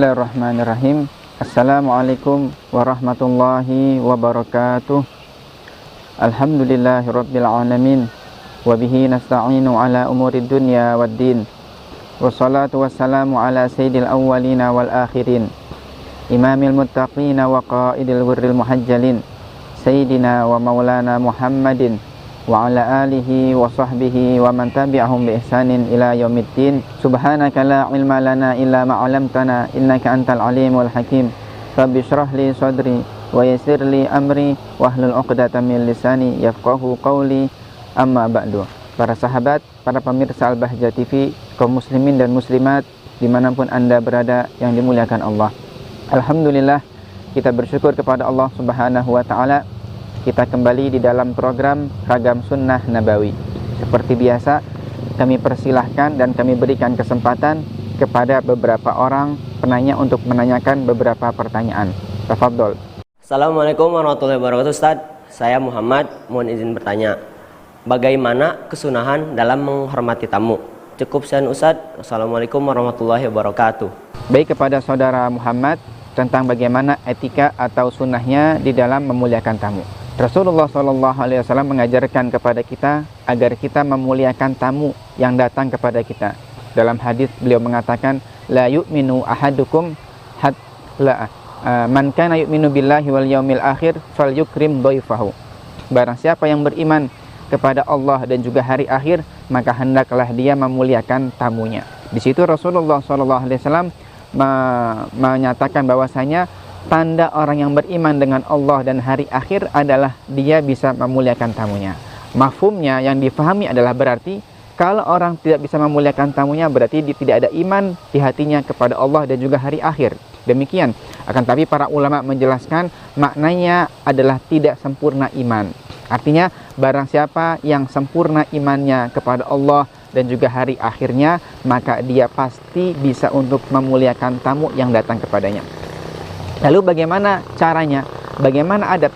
Bismillahirrahmanirrahim. Assalamualaikum warahmatullahi wabarakatuh. Alhamdulillahirabbil alamin. Wa bihi nasta'inu ala umurid dunya waddin. Wassalatu wassalamu ala sayyidil awwalina wal akhirin. Imamil muttaqina wa qaidil wirril muhajjalin. Sayyidina wa maulana Muhammadin wa ala alihi wa sahbihi wa man tabi'ahum bi ihsanin ila yaumiddin. Subhanaka la ilma lana illa ma 'allamtana innaka antal alimul hakim. Rabbi shrah li sadri wa yassir li amri wahlul 'uqdatam min lisani yafqahu qawli. Amma ba'du. Para sahabat, para pemirsa Al-Bahjah TV, kaum muslimin dan muslimat dimanapun Anda berada yang dimuliakan Allah. Alhamdulillah, kita bersyukur kepada Allah Subhanahu wa ta'ala. Kita kembali di dalam program Ragam Sunnah Nabawi. Seperti biasa, kami persilahkan dan kami berikan kesempatan kepada beberapa orang penanya untuk menanyakan beberapa pertanyaan. Tafadhol. Assalamualaikum warahmatullahi wabarakatuh, Ustaz. Saya Muhammad, mohon izin bertanya. Bagaimana kesunahan dalam menghormati tamu? Cukup sekian, Ustaz. Assalamualaikum warahmatullahi wabarakatuh. Baik, kepada saudara Muhammad tentang bagaimana etika atau sunnahnya di dalam memuliakan tamu. Rasulullah SAW mengajarkan kepada kita agar kita memuliakan tamu yang datang kepada kita. Dalam hadis beliau mengatakan, la yu'minu ahadukum man kana yu'minu billahi wal yaumil akhir falyukrim dhaifahu. Barang siapa yang beriman kepada Allah dan juga hari akhir, maka hendaklah dia memuliakan tamunya. Di situ Rasulullah SAW menyatakan bahwasanya tanda orang yang beriman dengan Allah dan hari akhir adalah dia bisa memuliakan tamunya. Mafhumnya yang difahami adalah berarti kalau orang tidak bisa memuliakan tamunya, berarti dia tidak ada iman di hatinya kepada Allah dan juga hari akhir. Demikian. Akan tapi para ulama menjelaskan maknanya adalah tidak sempurna iman. Artinya barang siapa yang sempurna imannya kepada Allah dan juga hari akhirnya, maka dia pasti bisa untuk memuliakan tamu yang datang kepadanya. Lalu bagaimana caranya? Bagaimana adab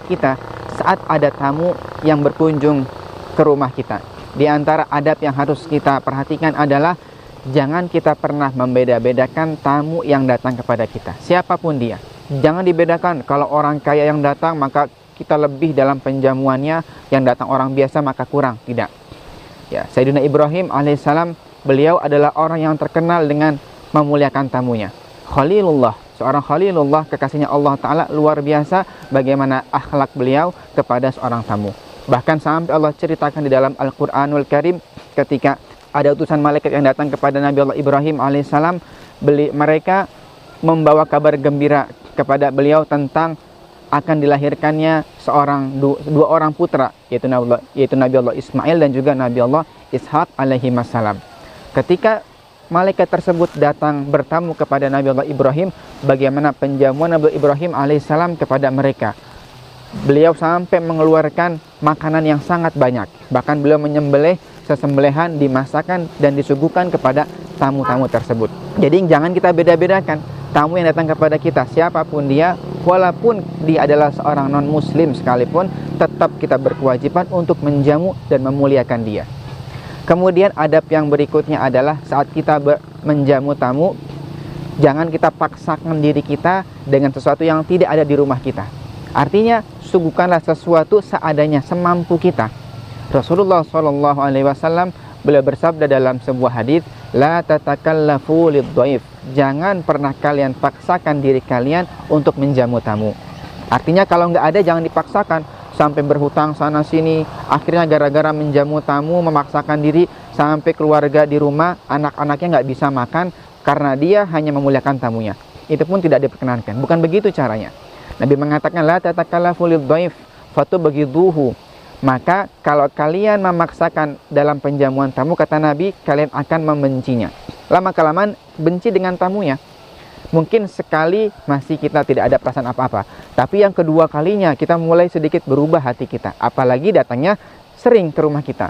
kita saat ada tamu yang berkunjung ke rumah kita? Di antara adab yang harus kita perhatikan adalah jangan kita pernah membeda-bedakan tamu yang datang kepada kita, siapapun dia. Jangan dibedakan, kalau orang kaya yang datang maka kita lebih dalam penjamuannya, yang datang orang biasa maka kurang. Tidak. Ya, Sayyidina Ibrahim alaihissalam, beliau adalah orang yang terkenal dengan memuliakan tamunya. Khalilullah, seorang Khalilullah, kekasihnya Allah Ta'ala, luar biasa bagaimana akhlak beliau kepada seorang tamu. Bahkan sampai Allah ceritakan di dalam Al-Quranul Karim ketika ada utusan malaikat yang datang kepada Nabi Allah Ibrahim alaihissalam, mereka membawa kabar gembira kepada beliau tentang akan dilahirkannya dua orang putra, yaitu Nabi Allah Ismail dan juga Nabi Allah Ishaq alaihi wassalam. Ketika malaikat tersebut datang bertamu kepada Nabi Allah Ibrahim, bagaimana penjamuan Nabi Ibrahim alaihissalam kepada mereka. Beliau sampai mengeluarkan makanan yang sangat banyak. Bahkan beliau menyembelih sesembelihan, dimasakkan dan disuguhkan kepada tamu-tamu tersebut. Jadi jangan kita beda-bedakan tamu yang datang kepada kita, siapapun dia, walaupun dia adalah seorang non-muslim sekalipun, tetap kita berkewajiban untuk menjamu dan memuliakan dia. Kemudian adab yang berikutnya adalah saat kita menjamu tamu, jangan kita paksakan diri kita dengan sesuatu yang tidak ada di rumah kita. Artinya, suguhkanlah sesuatu seadanya, semampu kita. Rasulullah SAW beliau bersabda dalam sebuah hadis, la tatakallafu lidhaif. Jangan pernah kalian paksakan diri kalian untuk menjamu tamu. Artinya kalau nggak ada jangan dipaksakan. Sampai berhutang sana sini, akhirnya gara-gara menjamu tamu memaksakan diri sampai keluarga di rumah, anak-anaknya nggak bisa makan karena dia hanya memuliakan tamunya. Itu pun tidak diperkenankan. Bukan begitu caranya. Nabi mengatakan la tatakallafu lidhaif fatubghiduhu. Maka kalau kalian memaksakan dalam penjamuan tamu, kata Nabi, kalian akan membencinya. Lama-kelamaan benci dengan tamunya. Mungkin sekali masih kita tidak ada perasaan apa-apa, tapi yang kedua kalinya kita mulai sedikit berubah hati kita, apalagi datangnya sering ke rumah kita.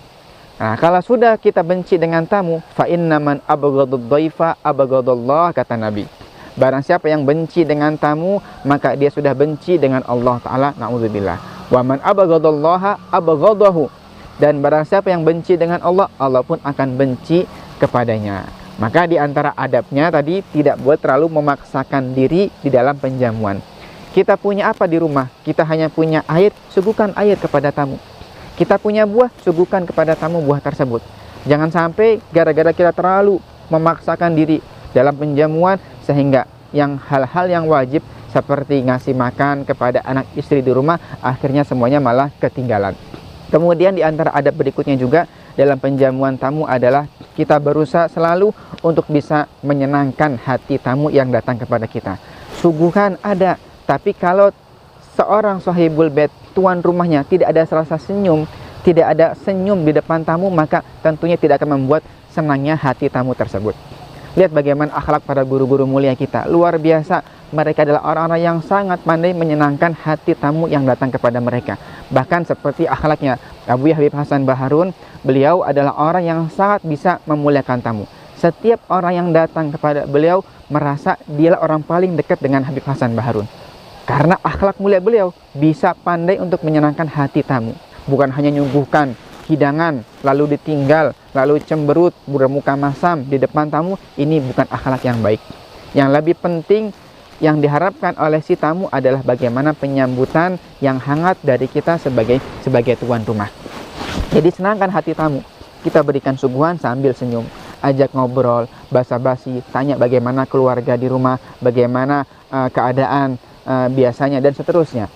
Nah, kalau sudah kita benci dengan tamu, fa inna man abghadud dhaifa abghadallah, kata Nabi. Barang siapa yang benci dengan tamu, maka dia sudah benci dengan Allah Ta'ala, na'udzubillah. Wa man abghadallaha abghadahu. Dan barang siapa yang benci dengan Allah, Allah pun akan benci kepadanya. Maka di antara adabnya tadi tidak boleh terlalu memaksakan diri di dalam penjamuan. Kita punya apa di rumah? Kita hanya punya air, suguhkan air kepada tamu. Kita punya buah, suguhkan kepada tamu buah tersebut. Jangan sampai gara-gara kita terlalu memaksakan diri dalam penjamuan sehingga yang hal-hal yang wajib seperti ngasih makan kepada anak istri di rumah akhirnya semuanya malah ketinggalan. Kemudian di antara adab berikutnya juga dalam penjamuan tamu adalah kita berusaha selalu untuk bisa menyenangkan hati tamu yang datang kepada kita. Suguhan ada, tapi kalau seorang sahibul bait, tuan rumahnya, tidak ada rasa senyum, tidak ada senyum di depan tamu, maka tentunya tidak akan membuat senangnya hati tamu tersebut. Lihat bagaimana akhlak para guru-guru mulia kita, luar biasa. Mereka adalah orang-orang yang sangat pandai menyenangkan hati tamu yang datang kepada mereka. Bahkan seperti akhlaknya Abu Habib Hasan Baharun, beliau adalah orang yang sangat bisa memuliakan tamu. Setiap orang yang datang kepada beliau merasa dialah orang paling dekat dengan Habib Hasan Baharun. Karena akhlak mulia beliau bisa pandai untuk menyenangkan hati tamu. Bukan hanya nyuguhkan hidangan, lalu ditinggal, lalu cemberut, bermuka masam di depan tamu. Ini bukan akhlak yang baik. Yang lebih penting yang diharapkan oleh si tamu adalah bagaimana penyambutan yang hangat dari kita sebagai tuan rumah. Jadi senangkan hati tamu. Kita berikan suguhan sambil senyum, ajak ngobrol, basa-basi, tanya bagaimana keluarga di rumah, bagaimana keadaan biasanya, dan seterusnya.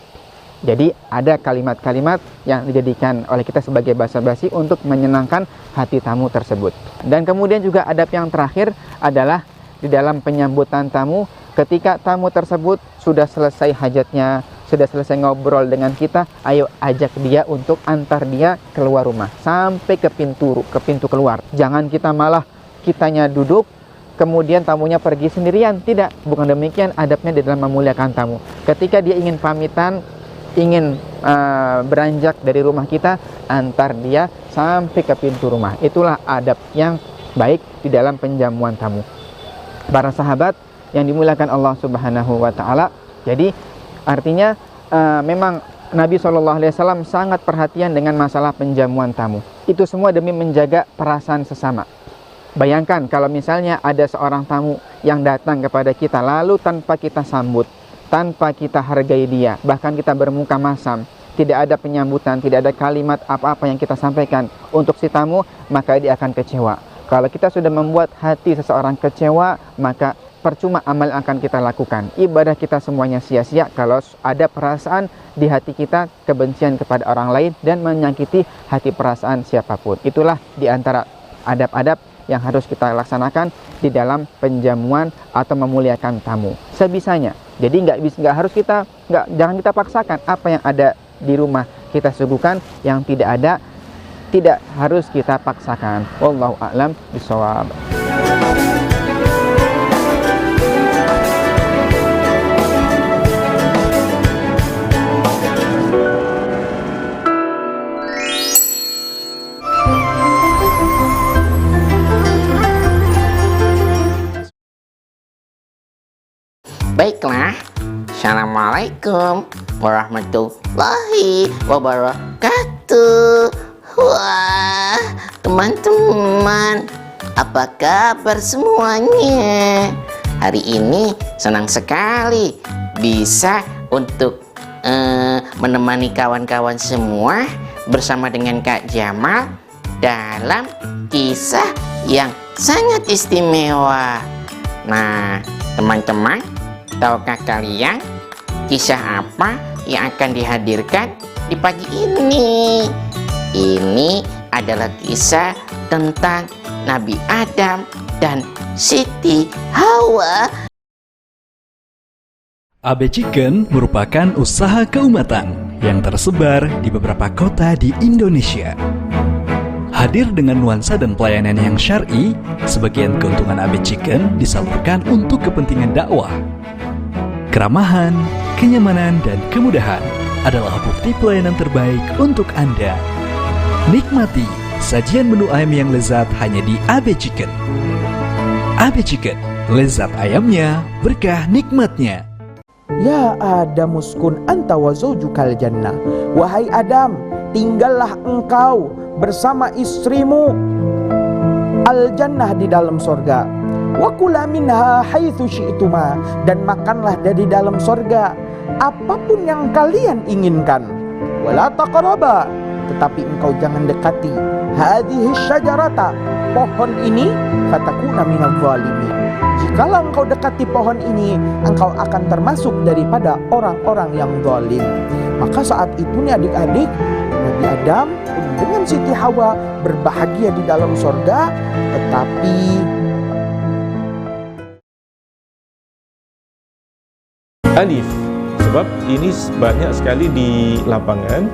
Jadi ada kalimat-kalimat yang dijadikan oleh kita sebagai basa-basi untuk menyenangkan hati tamu tersebut. Dan kemudian juga adab yang terakhir adalah di dalam penyambutan tamu, ketika tamu tersebut sudah selesai hajatnya, sudah selesai ngobrol dengan kita, ayo ajak dia untuk antar dia keluar rumah sampai ke pintu keluar. Jangan kita malah kitanya duduk kemudian tamunya pergi sendirian. Tidak, bukan demikian adabnya di dalam memuliakan tamu. Ketika dia ingin pamitan, ingin beranjak dari rumah kita, antar dia sampai ke pintu rumah. Itulah adab yang baik di dalam penjamuan tamu. Para sahabat yang dimuliakan Allah Subhanahu wa taala. Jadi artinya memang Nabi SAW sangat perhatian dengan masalah penjamuan tamu. Itu semua demi menjaga perasaan sesama. Bayangkan kalau misalnya ada seorang tamu yang datang kepada kita lalu tanpa kita sambut, tanpa kita hargai dia, bahkan kita bermuka masam, tidak ada penyambutan, tidak ada kalimat apa-apa yang kita sampaikan untuk si tamu, maka dia akan kecewa. Kalau kita sudah membuat hati seseorang kecewa, maka percuma amal yang akan kita lakukan. Ibadah kita semuanya sia-sia kalau ada perasaan di hati kita kebencian kepada orang lain dan menyakiti hati perasaan siapapun. Itulah di antara adab-adab yang harus kita laksanakan di dalam penjamuan atau memuliakan tamu sebisanya. Jadi jangan kita paksakan apa yang ada di rumah kita suguhkan, yang tidak ada tidak harus kita paksakan. Wallahu a'lam bishawab. Baiklah, Assalamualaikum warahmatullahi wabarakatuh. Wah, teman-teman, apa kabar semuanya? Hari ini senang sekali bisa untuk menemani kawan-kawan semua bersama dengan Kak Jamal dalam kisah yang sangat istimewa. Nah, teman-teman, tahukah kalian kisah apa yang akan dihadirkan di pagi ini? Ini adalah kisah tentang Nabi Adam dan Siti Hawa. AB Chicken merupakan usaha keumatan yang tersebar di beberapa kota di Indonesia. Hadir dengan nuansa dan pelayanan yang syar'i, sebagian keuntungan AB Chicken disalurkan untuk kepentingan dakwah. Keramahan, kenyamanan, dan kemudahan adalah bukti pelayanan terbaik untuk Anda. Nikmati sajian menu ayam yang lezat hanya di AB Chicken. AB Chicken, lezat ayamnya, berkah nikmatnya. Ya Adam uskun anta wa zawjukal jannah. Wahai Adam, tinggallah engkau bersama istrimu al-jannah di dalam surga. Wa kula minha haitsu syi'tuma, dan makanlah dari dalam sorga apapun yang kalian inginkan. Wala taqraba, tetapi engkau jangan dekati hadhihi syajarata, pohon ini, fatakuna minadh dhalimin. Jikalau engkau dekati pohon ini, engkau akan termasuk daripada orang-orang yang zalim. Maka saat itu nih adik-adik, Nabi Adam dengan Siti Hawa berbahagia di dalam sorga, tetapi alif, sebab ini banyak sekali di lapangan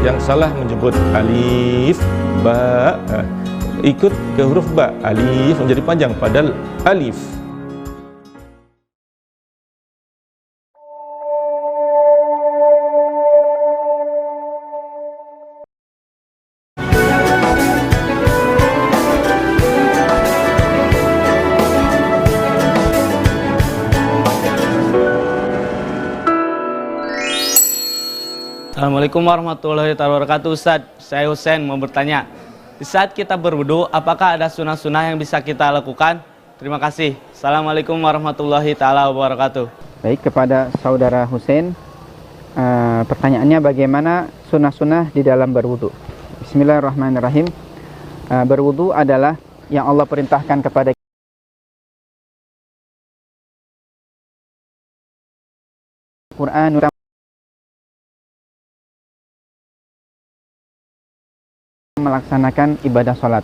yang salah menyebut alif, ba, ikut ke huruf ba, alif menjadi panjang padahal alif. Assalamualaikum warahmatullahi wabarakatuh. Ustaz, saya Husein mau bertanya, di saat kita berwudu, apakah ada sunnah-sunnah yang bisa kita lakukan? Terima kasih. Assalamualaikum warahmatullahi wabarakatuh. Baik, kepada saudara Husein, pertanyaannya bagaimana sunnah-sunnah di dalam berwudu. Bismillahirrahmanirrahim. Berwudu adalah yang Allah perintahkan kepada Quran melaksanakan ibadah salat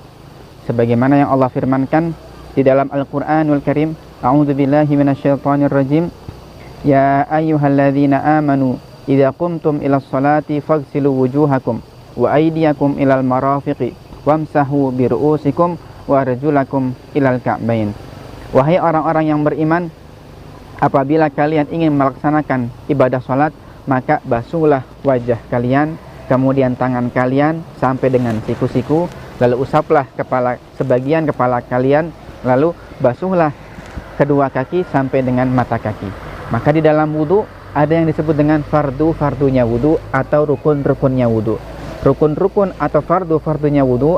sebagaimana yang Allah firmankan di dalam Al-Qur'anul Karim. A'udzubillahi minasyaitonir rajim. Ya ayyuhalladzina amanu idza qumtum ilas salati faghsilu wujuhakum wa aydiyakum ilal marafiqi wamsahu bi ru'usikum wa arjulakum ilal ka'bain. Wahai orang-orang yang beriman, apabila kalian ingin melaksanakan ibadah salat, maka basuhlah wajah kalian, kemudian tangan kalian sampai dengan siku-siku, lalu usaplah sebagian kepala kalian, lalu basuhlah kedua kaki sampai dengan mata kaki. Maka di dalam wudu ada yang disebut dengan fardu-fardunya wudu atau rukun-rukunnya wudu. Rukun-rukun atau fardu-fardunya wudu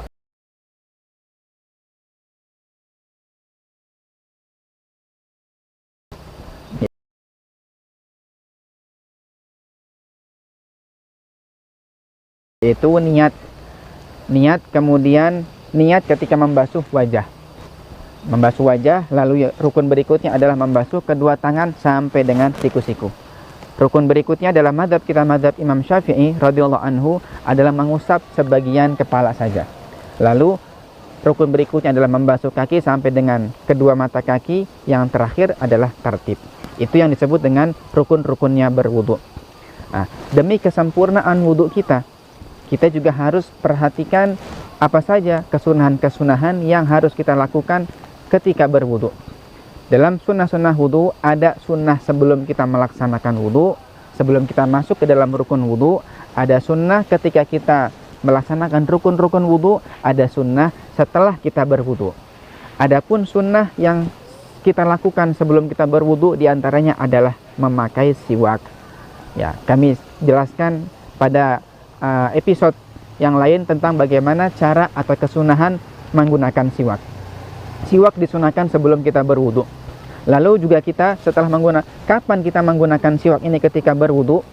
yaitu niat, kemudian niat ketika membasuh wajah, lalu rukun berikutnya adalah membasuh kedua tangan sampai dengan siku-siku. Rukun berikutnya adalah mazhab kita, mazhab Imam Syafi'i radhiyallahu anhu, adalah mengusap sebagian kepala saja. Lalu rukun berikutnya adalah membasuh kaki sampai dengan kedua mata kaki, yang terakhir adalah tertib. Itu yang disebut dengan rukun-rukunnya berwudu. Nah, demi kesempurnaan wudu kita juga harus perhatikan apa saja kesunahan-kesunahan yang harus kita lakukan ketika berwudu. Dalam sunnah-sunnah wudu ada sunnah sebelum kita melaksanakan wudu, sebelum kita masuk ke dalam rukun wudu, ada sunnah ketika kita melaksanakan rukun-rukun wudu, ada sunnah setelah kita berwudu. Adapun sunnah yang kita lakukan sebelum kita berwudu diantaranya adalah memakai siwak. Ya, kami jelaskan pada episode yang lain tentang bagaimana cara atau kesunahan menggunakan siwak. Siwak disunahkan sebelum kita berwudu. Lalu juga kita setelah kapan kita menggunakan siwak ini ketika berwudu?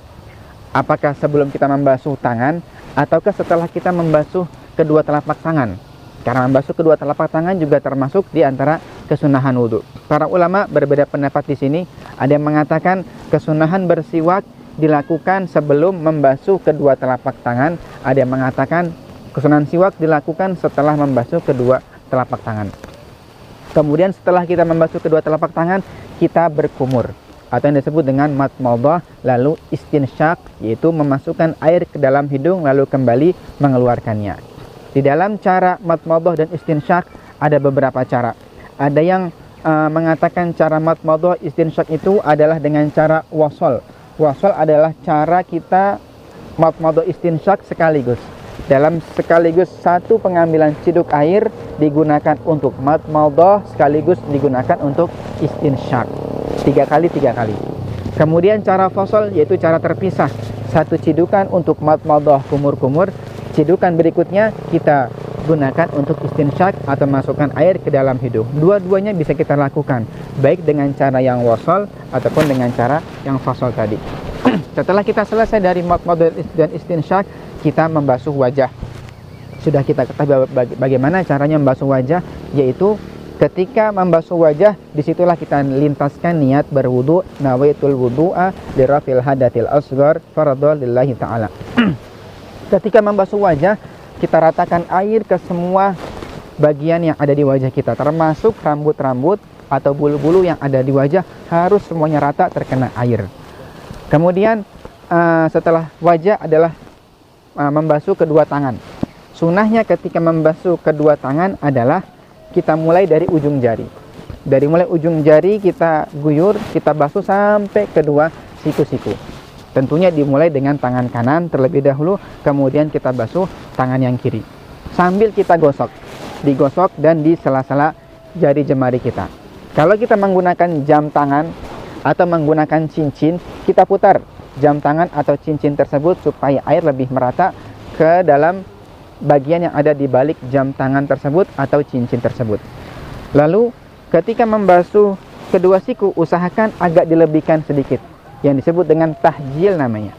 Apakah sebelum kita membasuh tangan ataukah setelah kita membasuh kedua telapak tangan? Karena membasuh kedua telapak tangan juga termasuk di antara kesunahan wudu. Para ulama berbeda pendapat di sini. Ada yang mengatakan kesunahan bersiwak dilakukan sebelum membasuh kedua telapak tangan. Ada yang mengatakan kesunahan siwak dilakukan setelah membasuh kedua telapak tangan. Kemudian setelah kita membasuh kedua telapak tangan, kita berkumur atau yang disebut dengan madmadah, lalu istinsyak, yaitu memasukkan air ke dalam hidung lalu kembali mengeluarkannya. Di dalam cara madmadah dan istinsyak ada beberapa cara. Ada yang mengatakan cara madmadah istinsyak itu adalah dengan cara wasol. Wasol adalah cara kita madmadah istinsyak sekaligus. Dalam sekaligus satu pengambilan ciduk air digunakan untuk madmadah, sekaligus digunakan untuk istinsyak. 3 kali. Kemudian cara fasol yaitu cara terpisah. Satu cidukan untuk madmadah kumur-kumur. Cidukan berikutnya kita gunakan untuk istinsyak atau masukkan air ke dalam hidung. Dua-duanya bisa kita lakukan, baik dengan cara yang wasal ataupun dengan cara yang fasal tadi. Setelah kita selesai dari madmadah dan istinsyak, kita membasuh wajah. Sudah kita ketahui bagaimana caranya membasuh wajah, yaitu ketika membasuh wajah, disitulah kita lintaskan niat berwudu, nawaitul wudu'a lirafil hadatil asghar faradha lillahi ta'ala. Ketika membasuh wajah, kita ratakan air ke semua bagian yang ada di wajah kita, termasuk rambut-rambut atau bulu-bulu yang ada di wajah, harus semuanya rata terkena air. Kemudian setelah wajah adalah membasuh kedua tangan. Sunnahnya ketika membasuh kedua tangan adalah kita mulai dari ujung jari. Dari mulai ujung jari kita guyur, kita basuh sampai kedua siku-siku. Tentunya dimulai dengan tangan kanan terlebih dahulu, kemudian kita basuh tangan yang kiri. Sambil kita gosok, digosok dan di sela-sela jari jemari kita. Kalau kita menggunakan jam tangan atau menggunakan cincin, kita putar jam tangan atau cincin tersebut supaya air lebih merata ke dalam bagian yang ada di balik jam tangan tersebut atau cincin tersebut. Lalu ketika membasuh kedua siku, usahakan agak dilebihkan sedikit, yang disebut dengan tahjil namanya.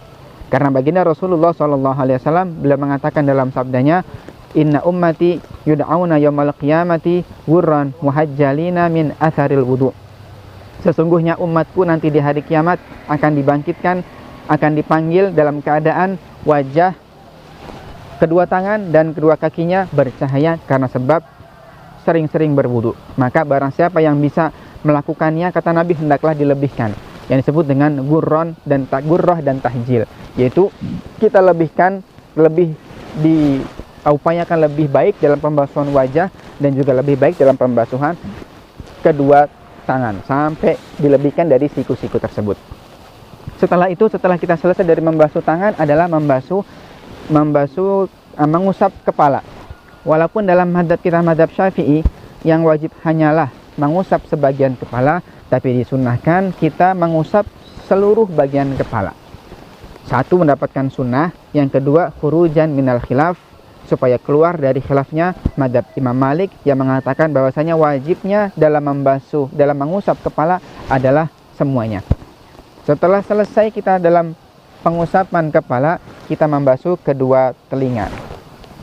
Karena baginda Rasulullah SAW beliau mengatakan dalam sabdanya, inna ummati yud'auna yaumal qiyamati ghurran muhajjalina min atharil wudu. Sesungguhnya umatku nanti di hari kiamat akan dibangkitkan, akan dipanggil dalam keadaan wajah, kedua tangan dan kedua kakinya bercahaya karena sebab sering-sering berwudu. Maka barang siapa yang bisa melakukannya, kata Nabi, hendaklah dilebihkan, yang disebut dengan gurroh dan tahjil, yaitu kita lebihkan, lebih diupayakan lebih baik dalam pembasuhan wajah dan juga lebih baik dalam pembasuhan kedua tangan sampai dilebihkan dari siku-siku tersebut. Setelah itu, setelah kita selesai dari membasuh tangan adalah mengusap kepala. Walaupun dalam madhab kita, madhab Syafi'i, yang wajib hanyalah mengusap sebagian kepala, tapi disunnahkan kita mengusap seluruh bagian kepala. Satu, mendapatkan sunnah. Yang kedua, khurujan minal khilaf, supaya keluar dari khilafnya madhab Imam Malik yang mengatakan bahwasanya wajibnya dalam mengusap kepala adalah semuanya. Setelah selesai kita dalam pengusapan kepala, kita membasuh kedua telinga.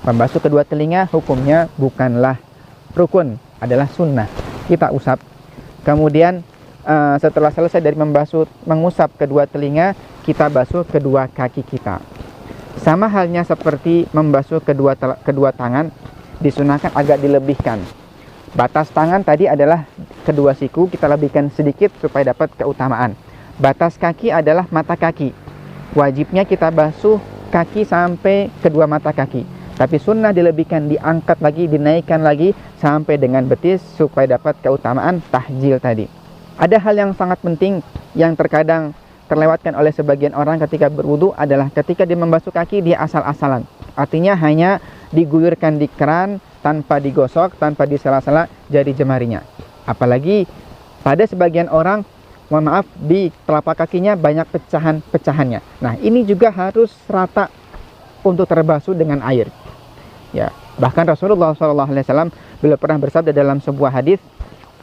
Membasuh kedua telinga hukumnya bukanlah rukun, adalah sunnah. Kita usap. Kemudian setelah selesai dari mengusap kedua telinga, kita basuh kedua kaki kita. Sama halnya seperti membasuh kedua tangan, disunahkan agak dilebihkan. Batas tangan tadi adalah kedua siku, kita lebihkan sedikit supaya dapat keutamaan. Batas kaki adalah mata kaki. Wajibnya kita basuh kaki sampai kedua mata kaki, tapi sunnah dilebihkan, diangkat lagi, dinaikkan lagi sampai dengan betis supaya dapat keutamaan tahjil tadi. Ada hal yang sangat penting yang terkadang terlewatkan oleh sebagian orang ketika berwudu adalah ketika dia membasuh kaki, dia asal-asalan. Artinya hanya diguyurkan di keran tanpa digosok, tanpa disela-sela jari jemarinya. Apalagi pada sebagian orang, mohon maaf, di telapak kakinya banyak pecahan-pecahannya. Nah, ini juga harus rata untuk terbasuh dengan air. Ya, bahkan Rasulullah SAW beliau pernah bersabda dalam sebuah hadis,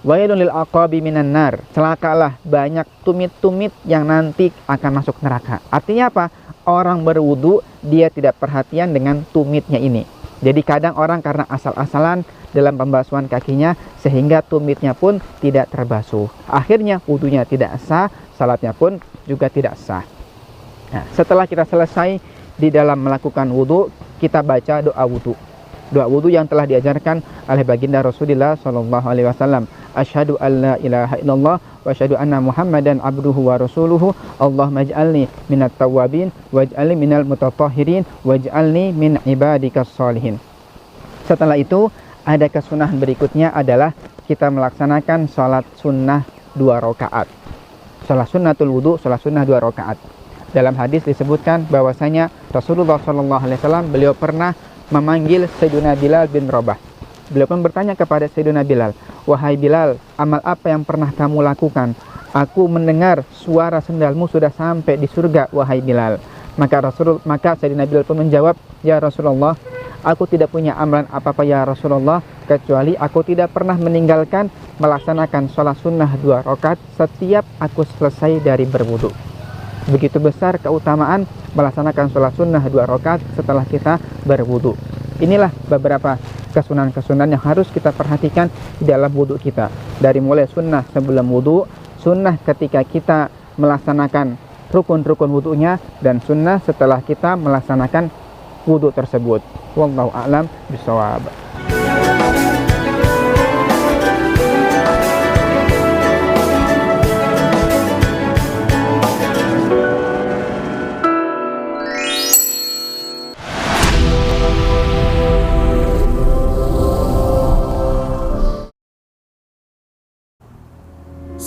wailun lil aqabi minan nar, celakalah banyak tumit-tumit yang nanti akan masuk neraka. Artinya apa? Orang berwudu dia tidak perhatian dengan tumitnya ini. Jadi kadang orang karena asal-asalan dalam pembasuhan kakinya sehingga tumitnya pun tidak terbasuh. Akhirnya wudunya tidak sah, salatnya pun juga tidak sah. Nah, setelah kita selesai di dalam melakukan wudu, kita baca doa wudu. Doa wudu yang telah diajarkan oleh baginda Rasulullah SAW. Asyhadu an la ilaha illallah wa asyhadu anna Muhammadan abduhu wa rasuluhu. Allahumma ij'alni minat tawwabin waj'alni minal mutatahhirin waj'alni min ibadikas sholihin. Setelah itu ada kesunahan berikutnya adalah kita melaksanakan sholat sunnah 2 rakaat. Sholat sunnatul wudu, sholat sunnah 2 rakaat. Dalam hadis disebutkan bahwasanya Rasulullah SAW beliau pernah memanggil Sayyidina Bilal bin Rabah. Beliau pun bertanya kepada Sayyidina Bilal, wahai Bilal, amal apa yang pernah kamu lakukan? Aku mendengar suara sendalmu sudah sampai di surga, wahai Bilal. Maka Sayyidina Bilal pun menjawab, ya Rasulullah, aku tidak punya amalan apa-apa ya Rasulullah, kecuali aku tidak pernah meninggalkan melaksanakan sholat sunnah 2 rakaat setiap aku selesai dari berwudu. Begitu besar keutamaan melaksanakan sholat sunnah 2 rakaat setelah kita berwudu. Inilah beberapa kesunahan-kesunahan yang harus kita perhatikan di dalam wudu kita. Dari mulai sunnah sebelum wudu, sunnah ketika kita melaksanakan rukun-rukun wudunya, dan sunnah setelah kita melaksanakan wudu tersebut. Wallahu a'lam bishawab.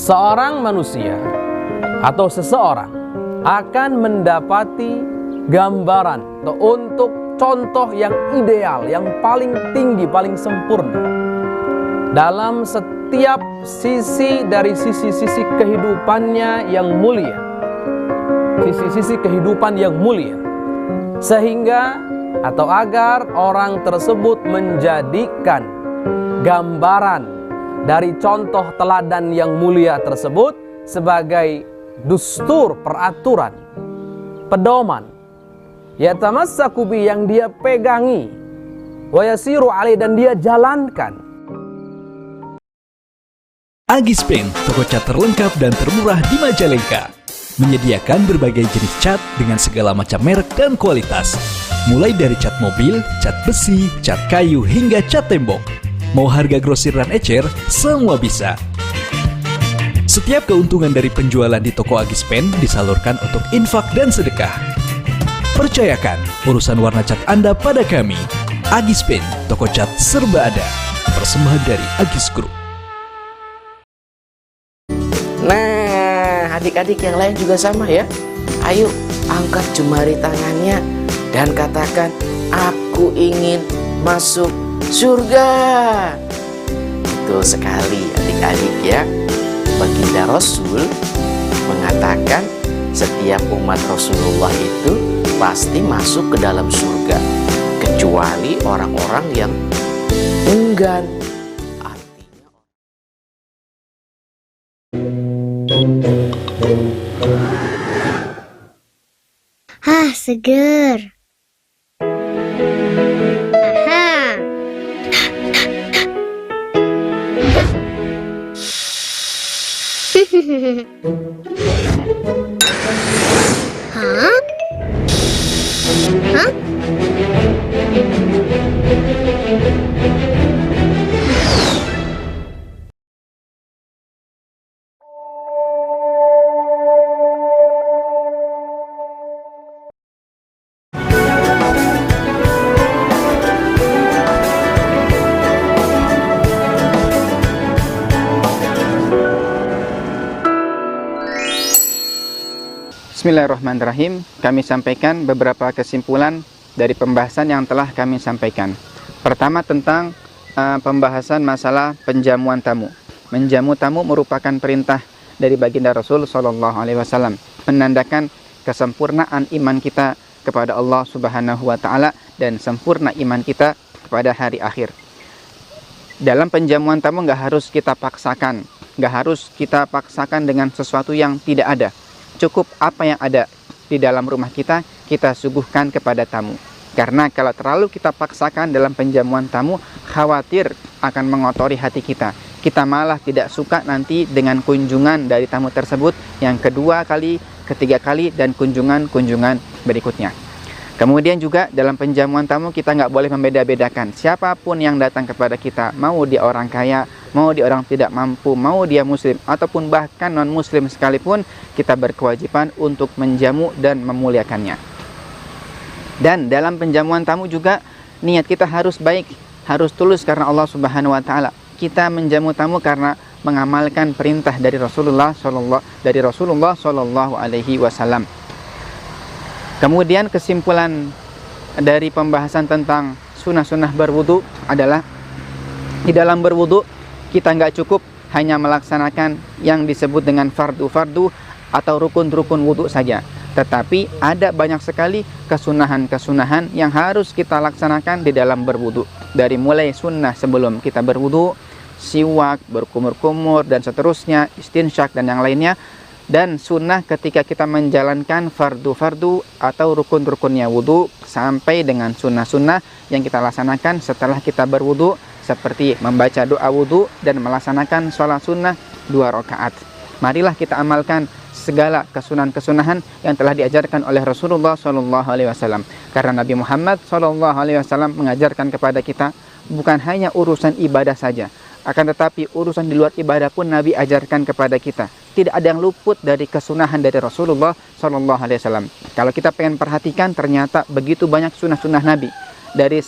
Seorang manusia atau seseorang akan mendapati gambaran atau untuk contoh yang ideal, yang paling tinggi, paling sempurna dalam setiap sisi dari sisi-sisi kehidupannya yang mulia, sisi-sisi kehidupan yang mulia, sehingga atau agar orang tersebut menjadikan gambaran dari contoh teladan yang mulia tersebut sebagai dustur, peraturan, pedoman, yatamassaku bi, yang dia pegangi, wa yasiru alai, dan dia jalankan. Agis Pen, toko cat terlengkap dan termurah di Majalengka, menyediakan berbagai jenis cat dengan segala macam merek dan kualitas, mulai dari cat mobil, cat besi, cat kayu, hingga cat tembok. Mau harga grosir dan ecer, semua bisa. Setiap keuntungan dari penjualan di toko Agis Pen disalurkan untuk infak dan sedekah. Percayakan urusan warna cat Anda pada kami. Agis Pen, toko cat serba ada. Persembahan dari Agis Group. Nah, adik-adik yang lain juga sama ya. Ayo, angkat jemari tangannya dan katakan, aku ingin masuk surga. Betul sekali adik-adik ya. Baginda Rasul mengatakan setiap umat Rasulullah itu pasti masuk ke dalam surga, kecuali orang-orang yang enggan. Artinya seger. Hah? Hah? Bismillahirrahmanirrahim. Kami sampaikan beberapa kesimpulan dari pembahasan yang telah kami sampaikan. Pertama, tentang pembahasan masalah penjamuan tamu. Menjamu tamu merupakan perintah dari baginda Rasul SAW, menandakan kesempurnaan iman kita kepada Allah Subhanahu wa Ta'ala dan sempurna iman kita kepada hari akhir. Dalam penjamuan tamu nggak harus kita paksakan, dengan sesuatu yang tidak ada. Cukup apa yang ada di dalam rumah kita, kita suguhkan kepada tamu. Karena kalau terlalu kita paksakan dalam penjamuan tamu, khawatir akan mengotori hati kita. Kita malah tidak suka nanti dengan kunjungan dari tamu tersebut yang kedua kali, ketiga kali, dan kunjungan-kunjungan berikutnya. Kemudian juga dalam penjamuan tamu kita nggak boleh membeda-bedakan siapapun yang datang kepada kita, mau dia orang kaya, mau dia orang tidak mampu, mau dia muslim ataupun bahkan non muslim sekalipun, kita berkewajiban untuk menjamu dan memuliakannya. Dan dalam penjamuan tamu juga niat kita harus baik, harus tulus karena Allah Subhanahu wa Ta'ala. Kita menjamu tamu karena mengamalkan perintah dari Rasulullah Sallallahu Alaihi Wasallam. Kemudian kesimpulan dari pembahasan tentang sunnah-sunnah berwudu adalah di dalam berwudu kita nggak cukup hanya melaksanakan yang disebut dengan fardu-fardu atau rukun-rukun wudu saja. Tetapi ada banyak sekali kesunahan-kesunahan yang harus kita laksanakan di dalam berwudu. Dari mulai sunnah sebelum kita berwudu, siwak, berkumur-kumur, dan seterusnya, istinsyak, dan yang lainnya. Dan sunnah ketika kita menjalankan fardu-fardu atau rukun-rukunnya wudu, sampai dengan sunnah-sunnah yang kita laksanakan setelah kita berwudu, seperti membaca doa wudu dan melaksanakan sholat sunnah 2 rakaat. Marilah kita amalkan segala kesunahan-kesunahan yang telah diajarkan oleh Rasulullah SAW. Karena Nabi Muhammad SAW mengajarkan kepada kita bukan hanya urusan ibadah saja, akan tetapi urusan di luar ibadah pun Nabi ajarkan kepada kita. Tidak ada yang luput dari kesunahan dari Rasulullah SAW. Kalau kita pengen perhatikan, ternyata begitu banyak sunnah-sunnah Nabi dari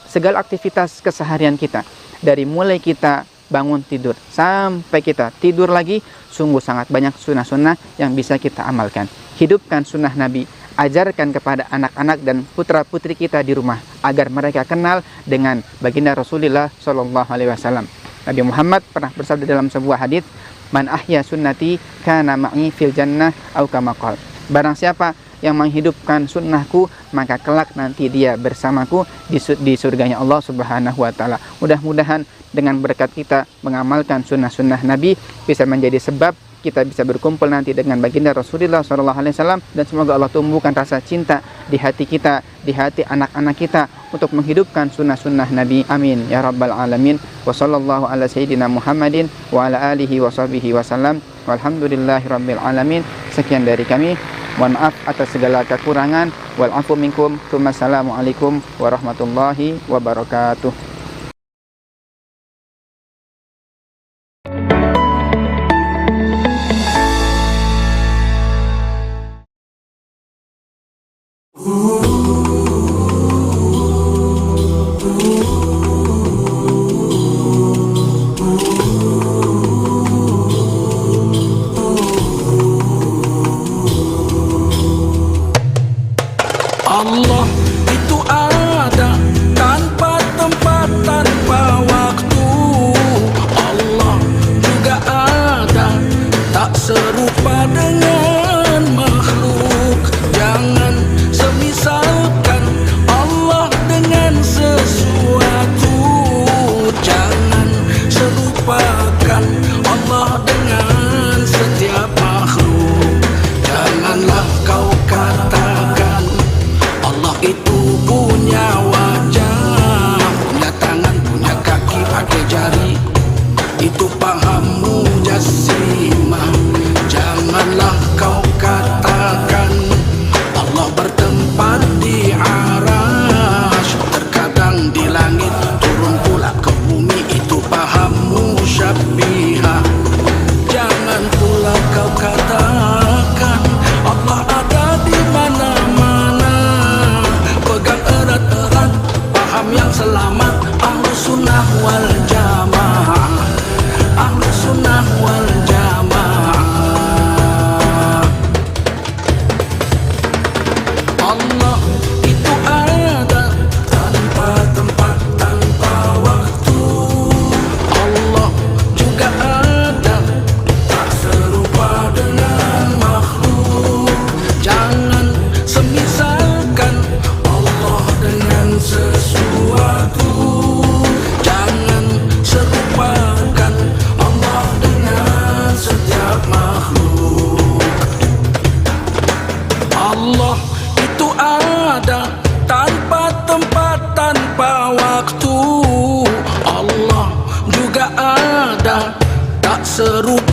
segala aktivitas keseharian kita. Dari mulai kita bangun tidur sampai kita tidur lagi, sungguh sangat banyak sunnah-sunnah yang bisa kita amalkan. Hidupkan sunnah Nabi, ajarkan kepada anak-anak dan putra-putri kita di rumah agar mereka kenal dengan baginda Rasulullah SAW. Nabi Muhammad pernah bersabda dalam sebuah hadis, "Man ahya sunnati kana ma'i fil jannah au kama qala." Barang siapa yang menghidupkan sunnahku, maka kelak nanti dia bersamaku di surganya Allah Subhanahu wa taala. Mudah-mudahan dengan berkat kita mengamalkan sunnah-sunnah Nabi bisa menjadi sebab kita bisa berkumpul nanti dengan baginda Rasulullah SAW, dan semoga Allah tumbuhkan rasa cinta di hati kita, di hati anak-anak kita untuk menghidupkan sunnah-sunnah Nabi. Amin ya rabbal alamin. Wa sallallahu ala sayyidina Muhammadin wa ala alihi wa sahbihi wasallam. Walhamdulillahi rabbil alamin. Sekian dari kami. Mohon maaf atas segala kekurangan. Wal afu minkum. Assalamualaikum warahmatullahi wabarakatuh. Allah itu ada tanpa tempat, tanpa waktu. Allah juga ada, tak serupa dengan makhluk. Jangan semisalkan Allah dengan sesuatu. Jangan serupakan Allah dengan setiap makhluk. Janganlah kau katakan Allah itu punya wajah, punya tangan, punya kaki, pakai jari. Itu pahammu jassimah. Janganlah kau katakan Allah bertempat di arasy, terkadang di langit, turun pula ke bumi. Itu pahammu syabbihah. Jangan pula kau katakan Allah ada di mana-mana. Pegang erat-erat paham yang selamat, Ahlus Sunnah wal Jamaah. Ahlus Sunnah wal Jamaah. Allah itu ada tanpa tempat, tanpa waktu. Allah juga ada, tak serupa dengan makhluk. Jangan semisalkan Allah dengan sesuatu. Jangan serupakan Allah dengan setiap makhluk. Allah itu ada tanpa tempat, tanpa waktu. Allah juga ada, tak serupa